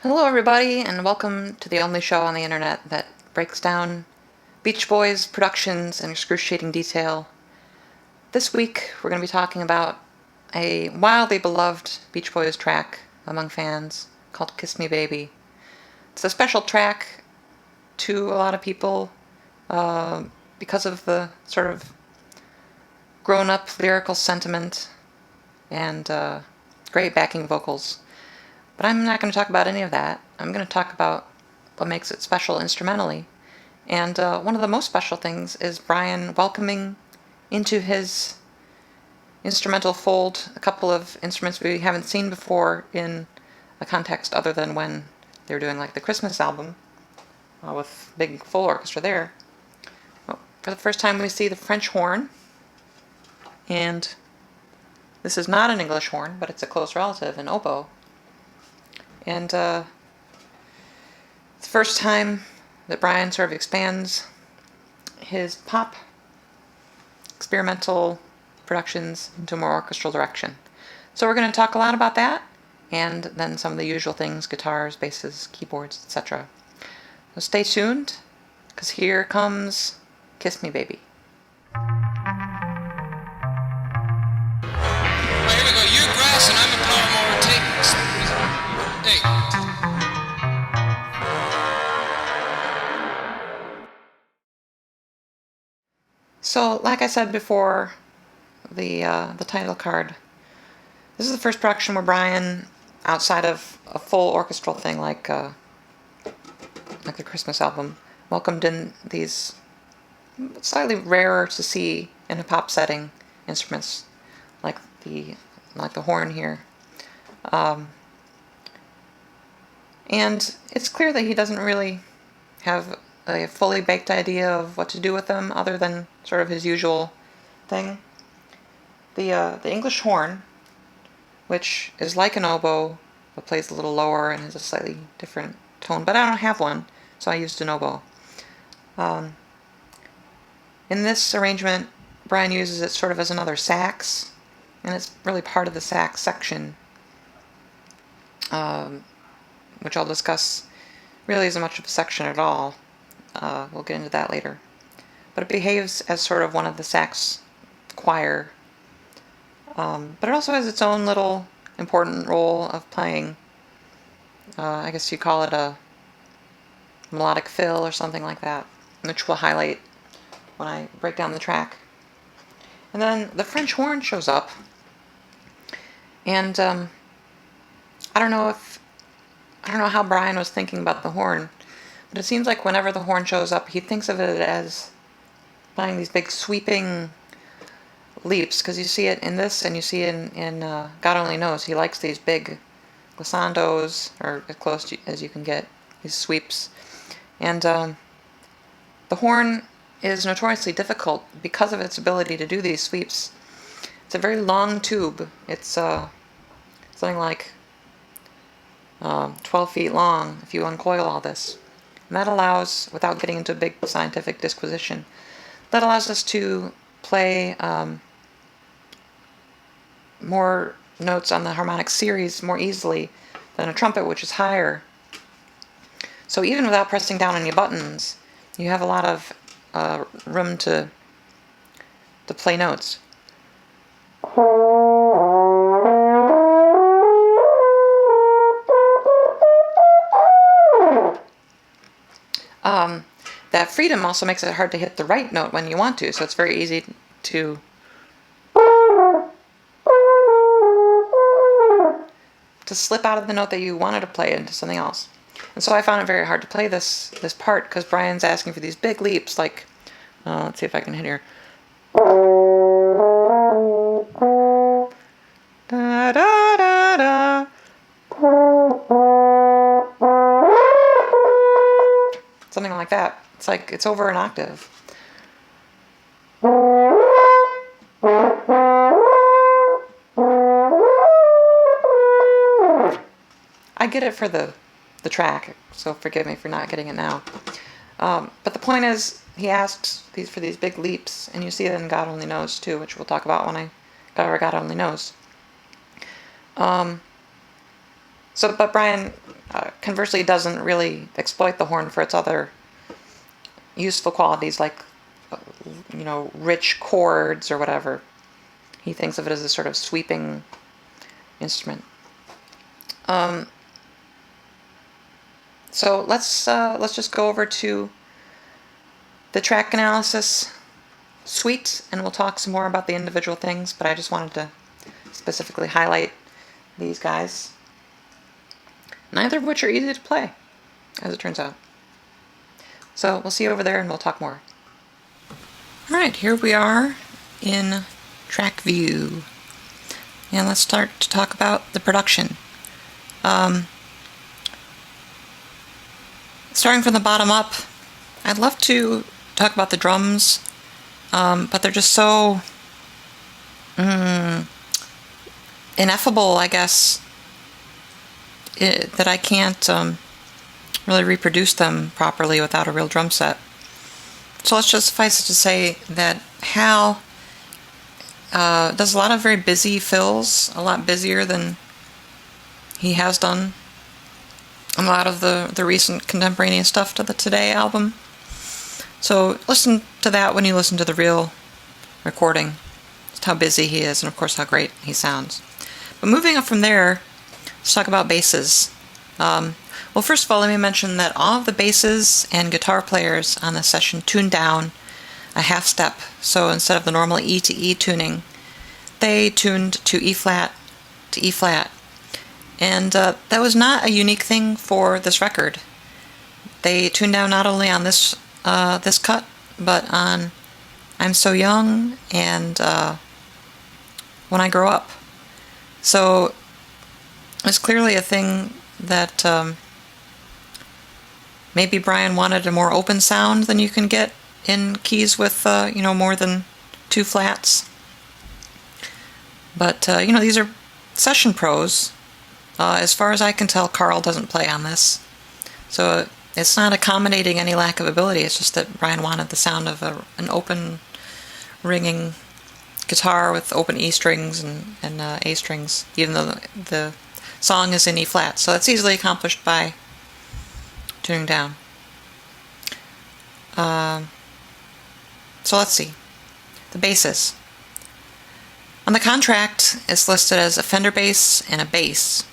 Hello, everybody, and welcome to the only show on the internet that breaks down Beach Boys productions in excruciating detail. This week, we're going to be talking about a wildly beloved Beach Boys track among fans called Kiss Me Baby. It's a special track to a lot of people because of the sort of grown-up lyrical sentiment and great backing vocals. But I'm not going to talk about any of that. I'm going to talk about what makes it special instrumentally. And one of the most special things is Brian welcoming into his instrumental fold a couple of instruments we haven't seen before in a context other than when they were doing like the Christmas album with big full orchestra there. Well, for the first time we see the French horn, and this is not an English horn, but it's a close relative, an oboe. And it's the first time that Brian sort of expands his pop experimental productions into a more orchestral direction. So we're going to talk a lot about that, and then some of the usual things, guitars, basses, keyboards, etc. So stay tuned, because here comes Kiss Me Baby. Here we go. You're grass and I'm a blower mower. Take. So, like I said before, the title card. This is the first production where Brian, outside of a full orchestral thing like the Christmas album, welcomed in these slightly rarer to see in a pop setting instruments like the horn here. And it's clear that he doesn't really have a fully baked idea of what to do with them other than sort of his usual thing. The English horn, which is like an oboe but plays a little lower and has a slightly different tone, but I don't have one, so I used an oboe. In this arrangement, Brian uses it sort of as another sax, and it's really part of the sax section, which I'll discuss really isn't much of a section at all. We'll get into that later. But it behaves as sort of one of the sax choir. But it also has its own little important role of playing, I guess you call it a melodic fill or something like that, which we'll highlight when I break down the track. And then the French horn shows up, and I don't know how Brian was thinking about the horn, but it seems like whenever the horn shows up, he thinks of it as playing these big sweeping leaps, because you see it in this and you see it in God Only Knows. He likes these big glissandos, or as close as you can get, these sweeps. And the horn is notoriously difficult because of its ability to do these sweeps. It's a very long tube. It's something like 12 feet long if you uncoil all this. And that allows, without getting into a big scientific disquisition, that allows us to play more notes on the harmonic series more easily than a trumpet, which is higher. So even without pressing down any buttons, you have a lot of room to play notes. That freedom also makes it hard to hit the right note when you want to, so it's very easy to slip out of the note that you wanted to play into something else. And so I found it very hard to play this part because Brian's asking for these big leaps, like, let's see if I can hit here. Da, da, da, da. Something like that. It's like it's over an octave. I get it for the track, so forgive me for not getting it now. But the point is, he asks for these big leaps, and you see it in God Only Knows too, which we'll talk about when I cover God Only Knows. But Brian kind conversely doesn't really exploit the horn for its other useful qualities, like, rich chords or whatever. He thinks of it as a sort of sweeping instrument. So let's just go over to the track analysis suite, and we'll talk some more about the individual things, but I just wanted to specifically highlight these guys, neither of which are easy to play, as it turns out. So we'll see you over there, and we'll talk more. Alright, here we are in track view, and let's start to talk about the production. Starting from the bottom up, I'd love to talk about the drums, but they're just so ineffable, I guess, that I can't really reproduce them properly without a real drum set. So let's just suffice it to say that Hal does a lot of very busy fills, a lot busier than he has done a lot of the recent contemporaneous stuff to the Today album. So listen to that when you listen to the real recording. Just how busy he is, and of course how great he sounds. But moving up from there, let's talk about basses. Well, first of all, let me mention that all of the basses and guitar players on this session tuned down a half step. So instead of the normal E to E tuning, they tuned to E flat to E flat. And that was not a unique thing for this record. They tuned down not only on this cut, but on I'm So Young and When I Grow Up. So it's clearly a thing that maybe Brian wanted a more open sound than you can get in keys with more than two flats. But these are session pros. As far as I can tell, Carl doesn't play on this. So it's not accommodating any lack of ability. It's just that Brian wanted the sound of an open, ringing guitar with open E strings and A strings, even though the song is in E flat. So that's easily accomplished by tuning down. So let's see. The basses. On the contract, it's listed as a Fender bass and a bass.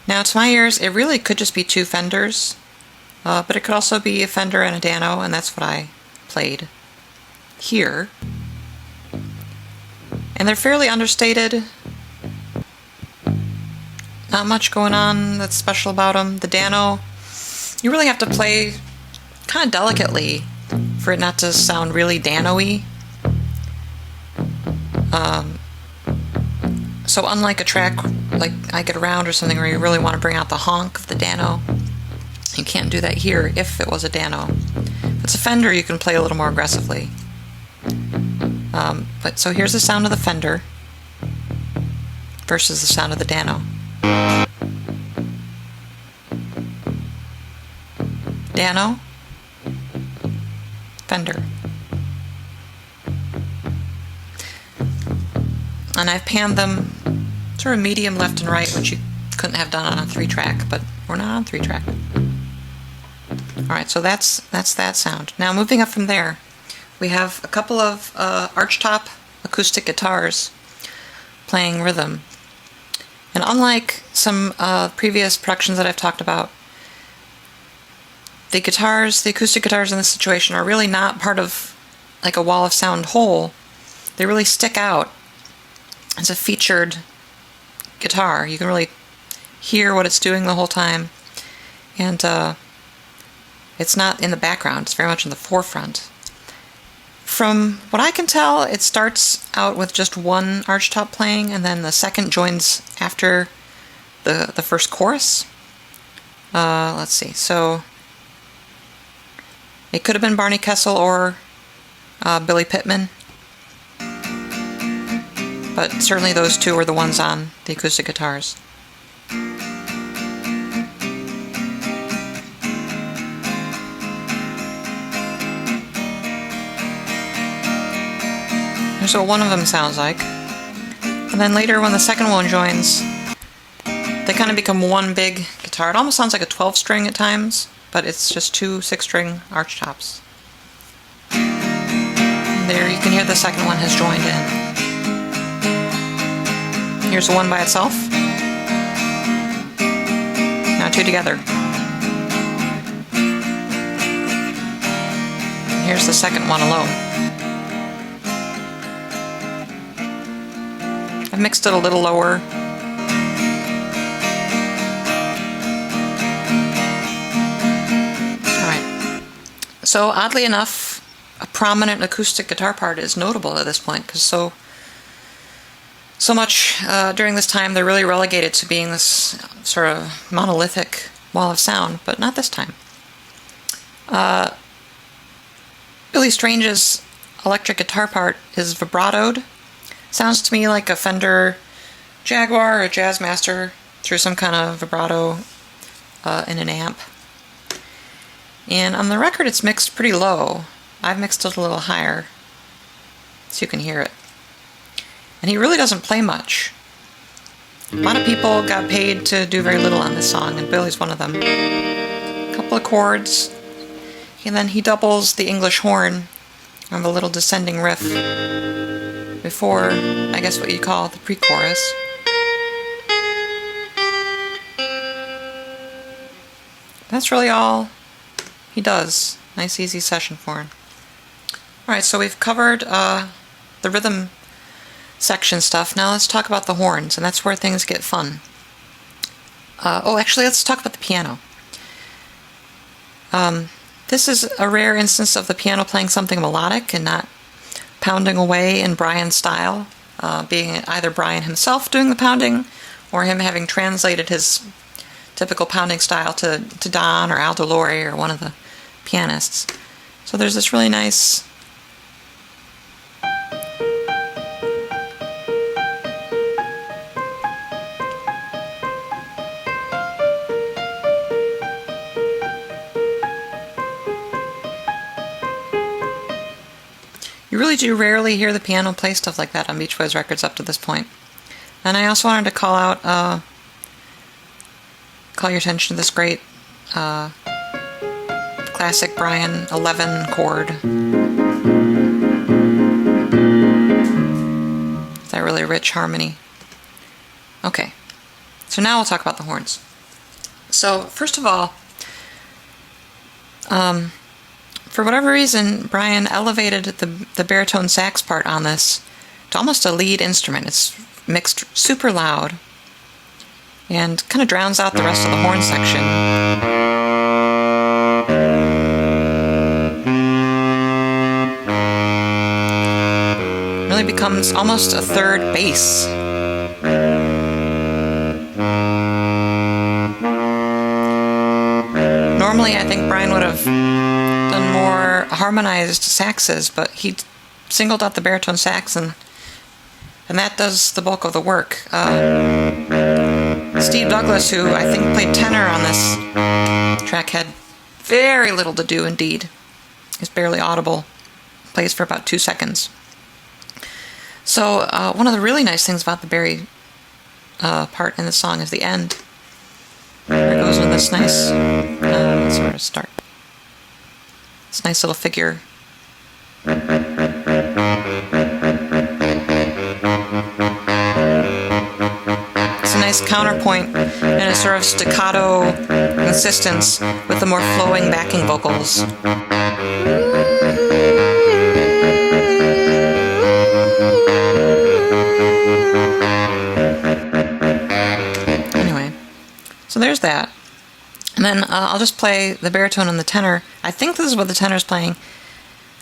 Now, to my ears, it really could just be two Fenders, but it could also be a Fender and a Dano, and that's what I played here. And they're fairly understated. Not much going on that's special about them. The Dano, you really have to play kind of delicately for it not to sound really Dano-y. So unlike a track like I Get Around or something where you really want to bring out the honk of the Dano, you can't do that here if it was a Dano. If it's a Fender, you can play a little more aggressively. But so here's the sound of the Fender versus the sound of the Dano. Dano, Fender. And I've panned them sort of medium left and right, which you couldn't have done on a 3-track, but we're not on 3-track. Alright, so that's that sound. Now moving up from there, we have a couple of archtop acoustic guitars playing rhythm. And unlike some previous productions that I've talked about, the acoustic guitars in this situation are really not part of like a wall of sound whole. They really stick out as a featured guitar. You can really hear what it's doing the whole time. And it's not in the background, it's very much in the forefront. From what I can tell, it starts out with just one archtop playing, and then the second joins after the first chorus. Let's see, so it could have been Barney Kessel or Billy Pittman, but certainly those two are the ones on the acoustic guitars. Here's what one of them sounds like. And then later when the second one joins, they kind of become one big guitar guitar. It almost sounds like a 12-string at times, but it's just two 6-string arch tops. And there, you can hear the second one has joined in. Here's the one by itself. Now two together. And here's the second one alone. I've mixed it a little lower. So oddly enough, a prominent acoustic guitar part is notable at this point, because so much during this time they're really relegated to being this sort of monolithic wall of sound, but not this time. Billy Strange's electric guitar part is vibratoed. Sounds to me like a Fender Jaguar or a Jazzmaster through some kind of vibrato in an amp. And on the record it's mixed pretty low. I've mixed it a little higher so you can hear it. And he really doesn't play much. A lot of people got paid to do very little on this song, and Billy's one of them. A couple of chords, and then he doubles the English horn on the little descending riff before, I guess what you call the pre-chorus. That's really all he does. Nice easy session for him. Alright, so we've covered the rhythm section stuff. Now let's talk about the horns, and that's where things get fun. Actually, let's talk about the piano. This is a rare instance of the piano playing something melodic and not pounding away in Brian's style, being either Brian himself doing the pounding or him having translated his typical pounding style to Don or Aldo Lori or one of the pianists. So there's this really nice you really do rarely hear the piano play stuff like that on Beach Boys records up to this point. And I also wanted to call your attention to this great classic Brian 11 chord. That really rich harmony. Okay, so now we'll talk about the horns. So first of all, for whatever reason, Brian elevated the baritone sax part on this to almost a lead instrument. It's mixed super loud and kind of drowns out the rest of the horn section. Really becomes almost a third bass. Normally, I think Brian would have done more harmonized saxes, but he singled out the baritone sax, and that does the bulk of the work. Steve Douglas, who I think played tenor on this track, had very little to do indeed. He's barely audible. Plays for about 2 seconds. So one of the really nice things about the Barry part in the song is the end. Where it goes into this nice, let's sort of start. This nice little figure. It's a nice counterpoint and a sort of staccato insistence with the more flowing backing vocals. Anyway, so there's that. And then I'll just play the baritone and the tenor. I think this is what the tenor's playing.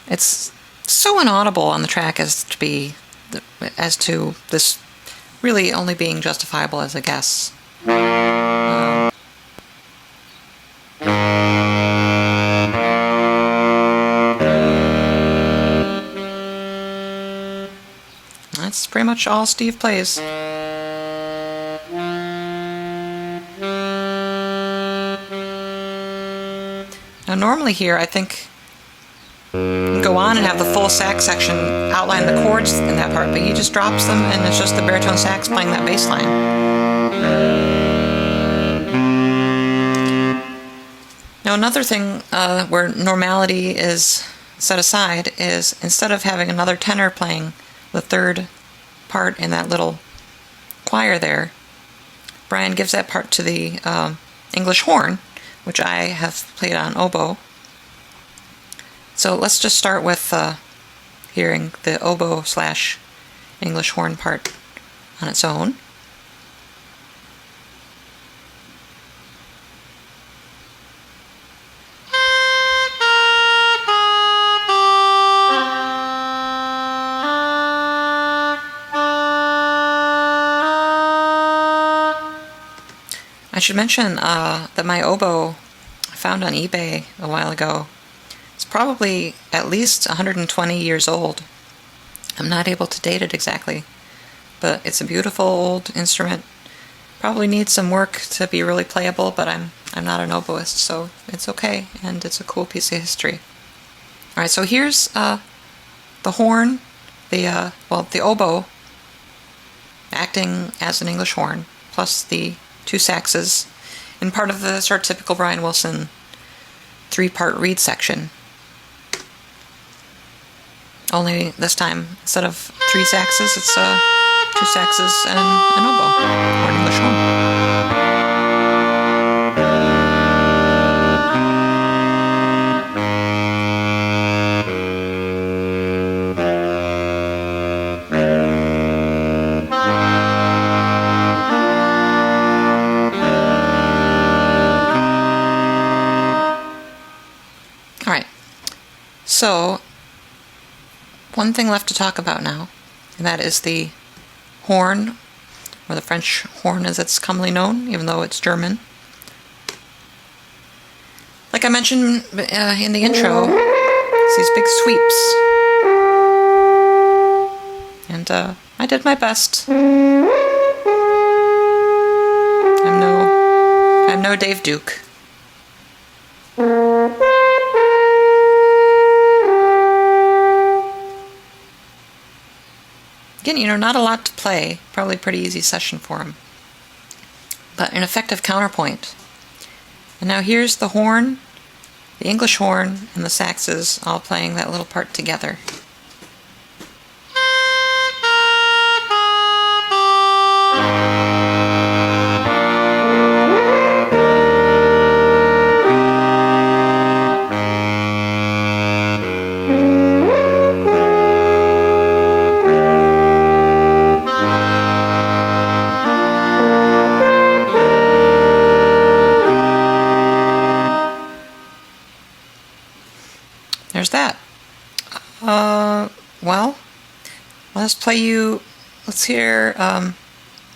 It's so inaudible on the track as to this really only being justifiable as a guess. That's pretty much all Steve plays. Now normally here, I think, you go on and have the full sax section outline the chords in that part, but he just drops them and it's just the baritone sax playing that bass line. Now, another thing where normality is set aside is instead of having another tenor playing the third part in that little choir there, Brian gives that part to the English horn, which I have played on oboe. So let's just start with hearing the oboe / English horn part on its own. I should mention that my oboe I found on eBay a while ago. It's probably at least 120 years old. I'm not able to date it exactly, but it's a beautiful old instrument. Probably needs some work to be really playable, but I'm not an oboist, so it's okay, and it's a cool piece of history. All right, so here's the horn, the oboe acting as an English horn, plus the 2 saxes, in part of the sort of typical Brian Wilson 3-part reed section. Only this time, instead of 3 saxes, it's 2 saxes and an oboe, or an English horn. Alright, so one thing left to talk about now, and that is the horn, or the French horn as it's commonly known, even though it's German. Like I mentioned in the intro, it's these big sweeps. And I did my best. I'm no Dave Duke. Again, not a lot to play. Probably a pretty easy session for him. But an effective counterpoint. And now here's the horn, the English horn, and the saxes all playing that little part together. There's that. Well, let's hear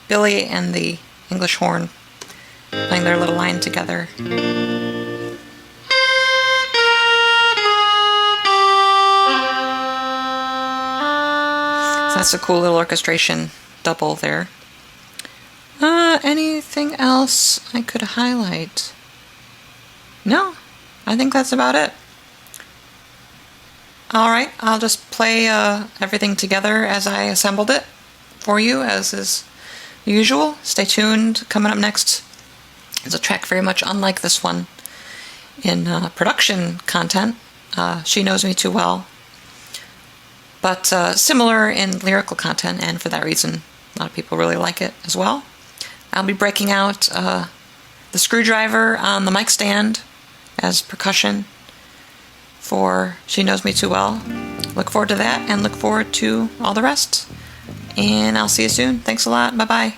Billy and the English horn playing their little line together. So that's a cool little orchestration double there. Anything else I could highlight? No, I think that's about it. Alright, I'll just play everything together as I assembled it for you, as is usual. Stay tuned. Coming up next is a track very much unlike this one in production content. She Knows Me Too Well. But similar in lyrical content, and for that reason, a lot of people really like it as well. I'll be breaking out the screwdriver on the mic stand as percussion for She Knows Me Too Well. Look forward to that, and look forward to all the rest. And I'll see you soon. Thanks a lot. Bye-bye.